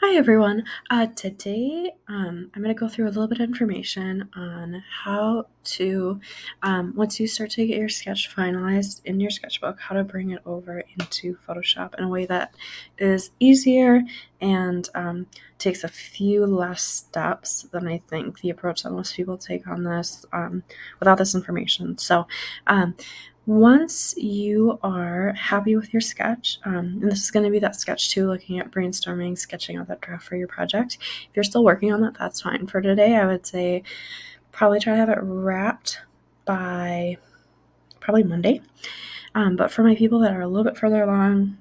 Hi everyone. Today I'm going to go through a little bit of information on how to, once you start to get your sketch finalized in your sketchbook, how to bring it over into Photoshop in a way that is easier and takes a few less steps than I think the approach that most people take on this without this information. So once you are happy with your sketch, and this is going to be that sketch 2, looking at brainstorming, sketching out that draft for your project. If you're still working on that, that's fine. For today, I would say probably try to have it wrapped by probably Monday. But for my people that are a little bit further along,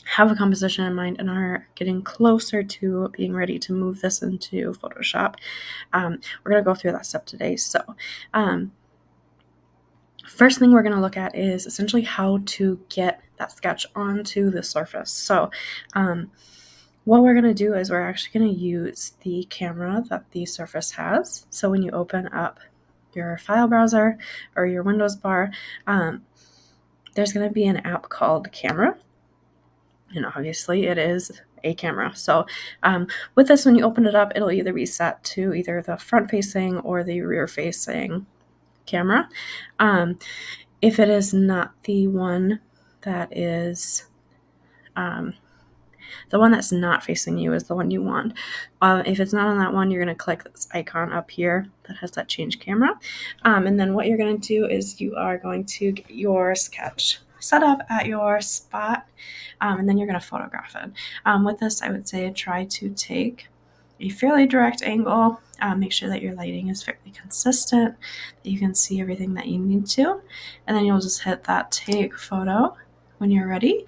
have a composition in mind, and are getting closer to being ready to move this into Photoshop, we're going to go through that step today. So, first thing we're going to look at is essentially how to get that sketch onto the surface. So what we're going to do is we're actually going to use the camera that the surface has. So when you open up your file browser or your Windows bar, there's going to be an app called Camera. And obviously it is a camera. So with this, when you open it up, it'll either be set to either the front facing or the rear facing camera. If it is not the one that is, the one that's not facing you is the one you want. If it's not on that one, you're going to click this icon up here that has that change camera. And then what you're going to do is you are going to get your sketch set up at your spot, and then you're going to photograph it. With this, I would say try to take a fairly direct angle. Make sure that your lighting is fairly consistent, that you can see everything that you need to, and then you'll just hit that take photo when you're ready.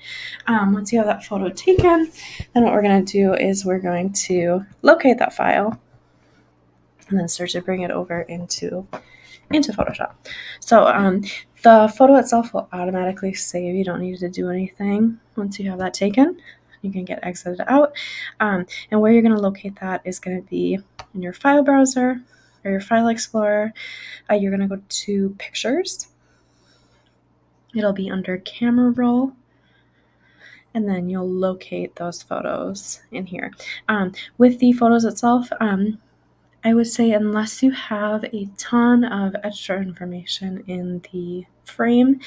Once you have that photo taken, then what we're going to do is we're going to locate that file and then start to bring it over into Photoshop. So the photo itself will automatically save. You don't need to do anything once you have that taken. You can get exited out. And where you're going to locate that is going to be in your file browser or your file explorer. You're going to go to Pictures. It'll be under Camera Roll. And then you'll locate those photos in here. With the photos itself, I would say unless you have a ton of extra information in the frame,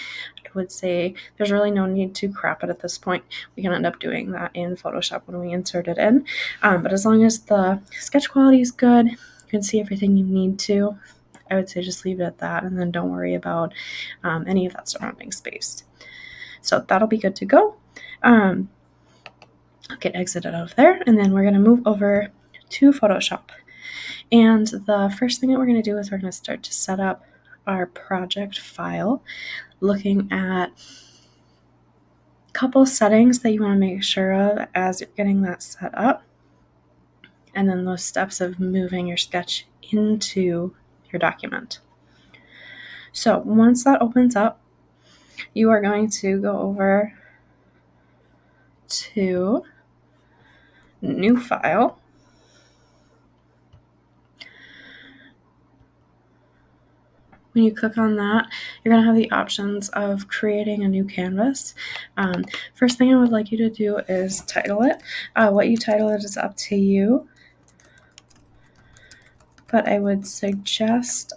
I would say there's really no need to crop it at this point. We can end up doing that in Photoshop when we insert it in. But as long as the sketch quality is good, you can see everything you need to, I would say just leave it at that, and then don't worry about any of that surrounding space. So that'll be good to go. I'll get exited out of there, and then we're going to move over to Photoshop. And the first thing that we're going to do is we're going to start to set up our project file, looking at a couple settings that you want to make sure of as you're getting that set up, and then those steps of moving your sketch into your document. So once that opens up, you are going to go over to New File. When you click on that, you're going to have the options of creating a new canvas. First thing I would like you to do is title it. What you title it is up to you, but I would suggest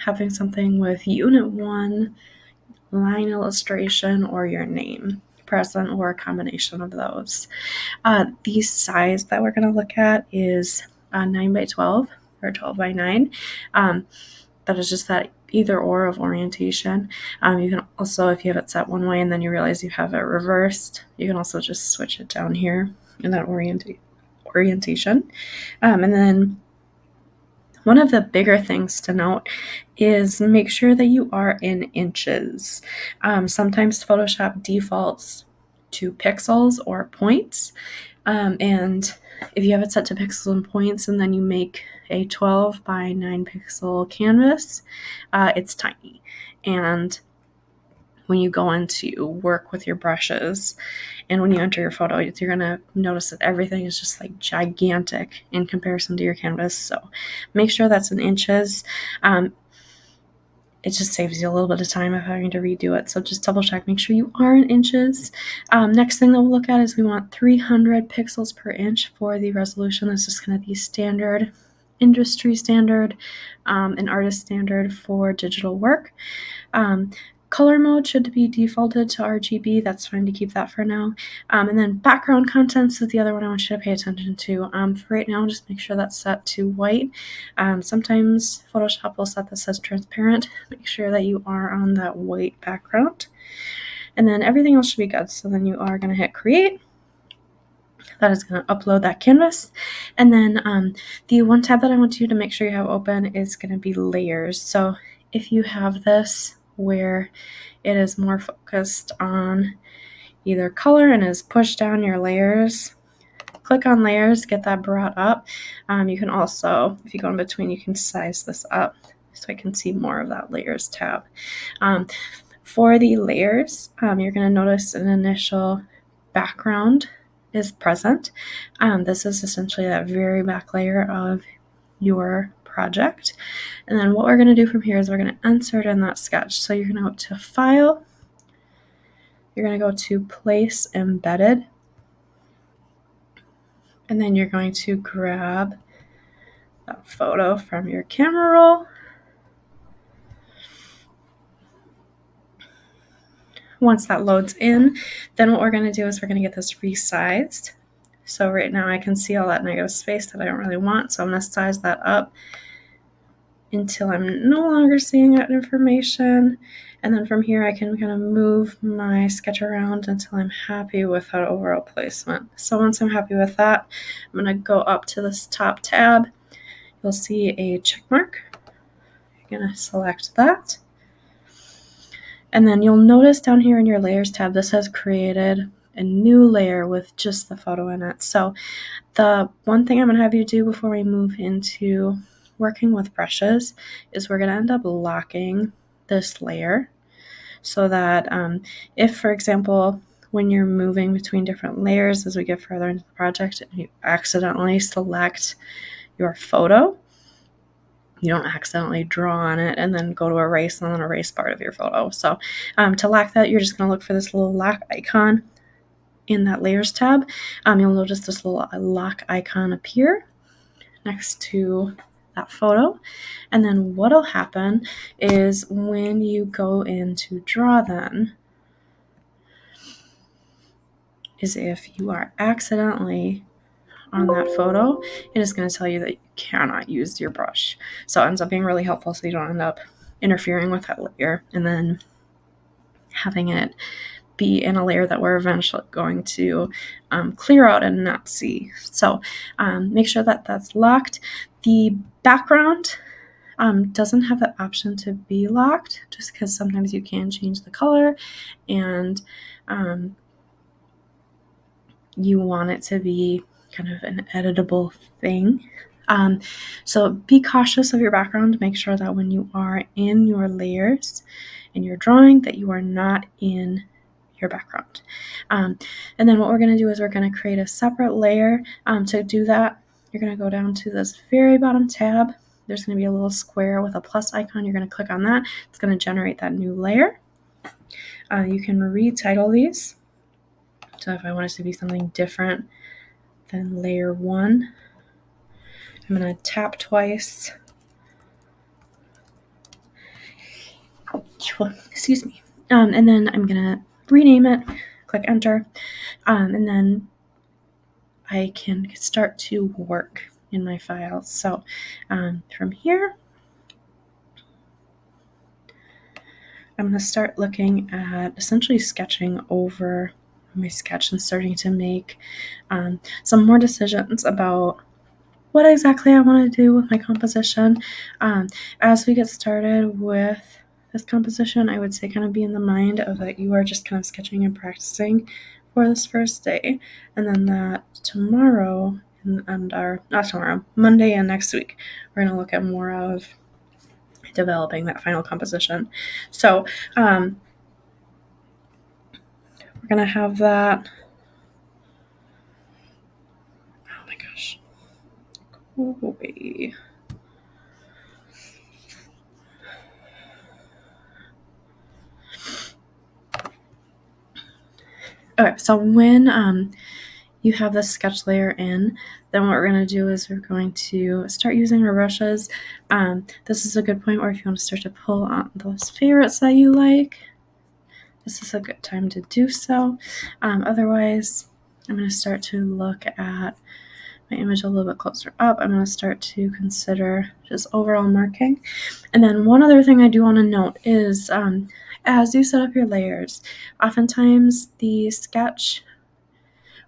having something with Unit 1, line illustration, or your name present, or a combination of those. The size that we're going to look at is 9 by 12 or 12 by 9. That is just that either or of orientation. You can also, if you have it set one way and then you realize you have it reversed, you can also just switch it down here in that orientation. And then one of the bigger things to note is make sure that you are in inches. Sometimes Photoshop defaults to pixels or points. And if you have it set to pixels and points and then you make a 12 by 9 pixel canvas, it's tiny. And when you go into work with your brushes and when you enter your photo, you're going to notice that everything is just like gigantic in comparison to your canvas. So make sure that's in inches. it just saves you a little bit of time of having to redo it. So just double check, make sure you are in inches. Next thing that we'll look at is we want 300 pixels per inch for the resolution. This is going to be standard, industry standard, and artist standard for digital work. Color mode should be defaulted to RGB. That's fine to keep that for now. And then background contents is the other one I want you to pay attention to. For right now, just make sure that's set to white. Sometimes Photoshop will set this as transparent. Make sure that you are on that white background. And then everything else should be good. So then you are going to hit create. That is going to upload that canvas. And then the one tab that I want you to make sure you have open is going to be layers. So if you have this where it is more focused on either color and is pushed down your layers, click on layers, get that brought up. You can also, if you go in between, you can size this up so I can see more of that layers tab. For the layers, you're going to notice an initial background is present. This is essentially that very back layer of your project. And then what we're going to do from here is we're going to insert in that sketch. So you're going to go to File, you're going to go to Place Embedded, and then you're going to grab that photo from your camera roll. Once that loads in, then what we're going to do is we're going to get this resized. So right now I can see all that negative space that I don't really want, so I'm going to size that up until I'm no longer seeing that information. And then from here I can kind of move my sketch around until I'm happy with that overall placement. So once I'm happy with that, I'm going to go up to this top tab. You'll see a check mark. You're going to select that. And then you'll notice down here in your layers tab, this has created a new layer with just the photo in it. So the one thing I'm going to have you do before we move into working with brushes is we're going to end up locking this layer so that if, for example, when you're moving between different layers as we get further into the project and you accidentally select your photo, you don't accidentally draw on it and then go to erase and then erase part of your photo. So to lock that, you're just going to look for this little lock icon in that layers tab. You'll notice this little lock icon appear next to that photo. And then what'll happen is when you go in to draw then, is if you are accidentally on that photo, it is going to tell you that you cannot use your brush. So it ends up being really helpful so you don't end up interfering with that layer and then having it be in a layer that we're eventually going to clear out and not see. So make sure that that's locked. The background doesn't have the option to be locked just because sometimes you can change the color and you want it to be kind of an editable thing. So be cautious of your background. Make sure that when you are in your layers and you're drawing that you are not in your background. And then what we're going to do is we're going to create a separate layer. To do that, you're going to go down to this very bottom tab. There's going to be a little square with a plus icon. You're going to click on that. It's going to generate that new layer. You can retitle these. So if I want it to be something different than layer 1, I'm going to tap twice. Excuse me. And then I'm going to rename it, click enter, and then I can start to work in my files. So from here, I'm going to start looking at essentially sketching over my sketch and starting to make some more decisions about what exactly I want to do with my composition. As we get started with this composition, I would say kind of be in the mind of that you are just kind of sketching and practicing for this first day, and then that tomorrow and our not tomorrow, Monday and next week, we're going to look at more of developing that final composition. So we're going to have that. Oh my gosh. Ooh, Okay, so when you have this sketch layer in, then what we're going to do is we're going to start using our brushes. This is a good point where if you want to start to pull on those favorites that you like, this is a good time to do so. Otherwise, I'm going to start to look at my image a little bit closer up. I'm going to start to consider just overall marking. And then one other thing I do want to note is as you set up your layers, oftentimes the sketch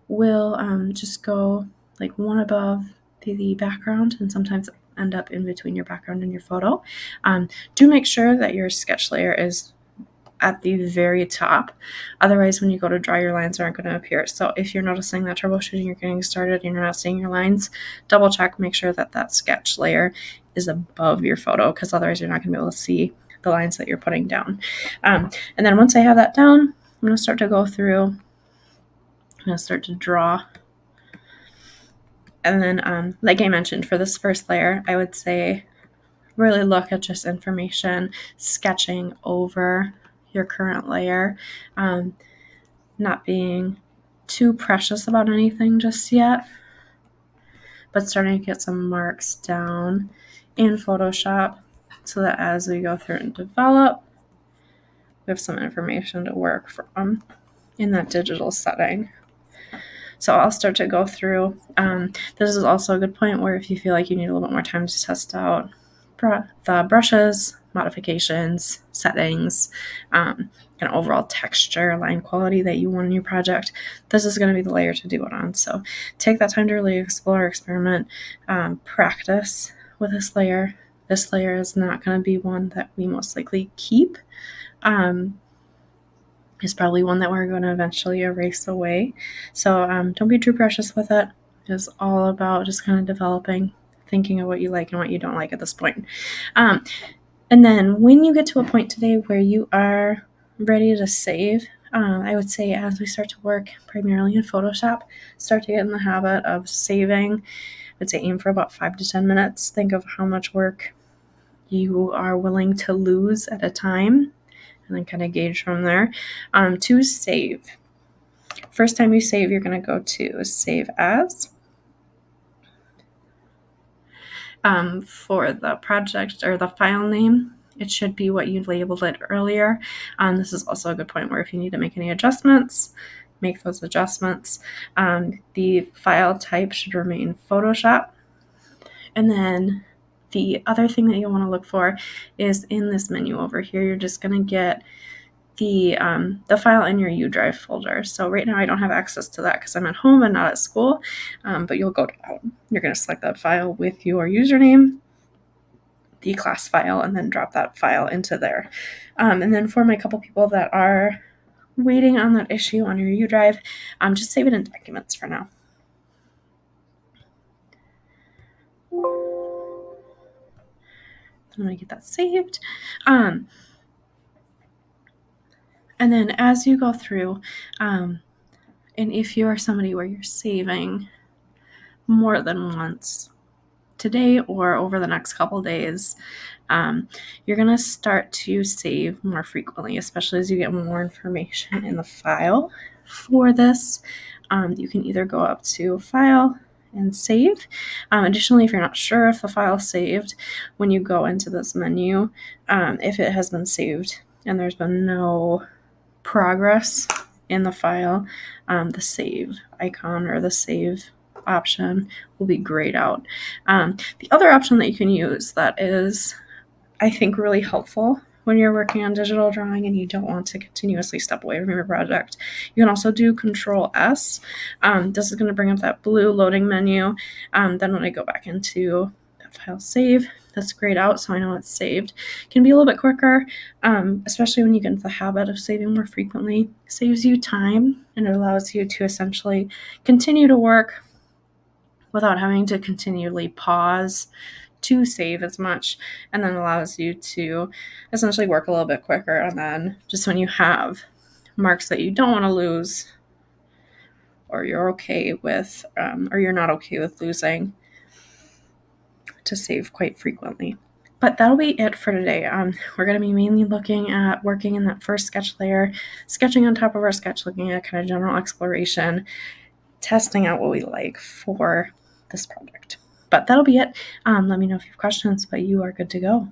will just go like one above the background and sometimes end up in between your background and your photo. Do make sure that your sketch layer is at the very top. Otherwise, when you go to draw, your lines aren't going to appear. So if you're noticing that troubleshooting, you're getting started and you're not seeing your lines, double check, make sure that that sketch layer is above your photo, because otherwise you're not going to be able to see the lines that you're putting down. And then once I have that down, I'm going to start to go through, I'm going to start to draw. And then, like I mentioned, for this first layer, I would say really look at just information, sketching over your current layer, not being too precious about anything just yet, but starting to get some marks down in Photoshop so that as we go through and develop, we have some information to work from in that digital setting. So I'll start to go through. This is also a good point where if you feel like you need a little bit more time to test out the brushes, modifications, settings, kind of overall texture, line quality that you want in your project, this is going to be the layer to do it on. So take that time to really explore, experiment, practice with this layer. This layer is not going to be one that we most likely keep. Is probably one that we're going to eventually erase away. So don't be too precious with it. It's all about just kind of developing, thinking of what you like and what you don't like at this point. And then when you get to a point today where you are ready to save, I would say as we start to work primarily in Photoshop, start to get in the habit of saving. I would say aim for about 5 to 10 minutes. Think of how much work you are willing to lose at a time, and then kind of gauge from there. To save. First time you save, you're going to go to Save As. For the project or the file name, it should be what you labeled it earlier. This is also a good point where if you need to make any adjustments, make those adjustments. The file type should remain Photoshop. And then the other thing that you'll want to look for is in this menu over here, you're just going to get the file in your U drive folder. So right now I don't have access to that because I'm at home and not at school, but you'll go down. You're going to select that file with your username, the class file, and then drop that file into there. And then for my couple people that are waiting on that issue on your U drive, just save it in documents for now. I'm going to get that saved. And then as you go through, and if you are somebody where you're saving more than once today or over the next couple days, you're going to start to save more frequently, especially as you get more information in the file. For this, you can either go up to File and Save. Additionally, if you're not sure if the file saved, when you go into this menu, if it has been saved and there's been no progress in the file, the save icon or the save option will be grayed out. The other option that you can use that is, I think, really helpful when you're working on digital drawing and you don't want to continuously step away from your project, you can also do Control S. This is going to bring up that blue loading menu. Then when I go back into that file save, that's grayed out, so I know it's saved. It can be a little bit quicker, especially when you get into the habit of saving more frequently. It saves you time and it allows you to essentially continue to work without having to continually pause to save as much, and then allows you to essentially work a little bit quicker. And then just when you have marks that you don't want to lose, or you're okay with, or you're not okay with losing, to save quite frequently. But that'll be it for today. We're going to be mainly looking at working in that first sketch layer, sketching on top of our sketch, looking at kind of general exploration, testing out what we like for this project. But that'll be it. Let me know if you have questions, but you are good to go.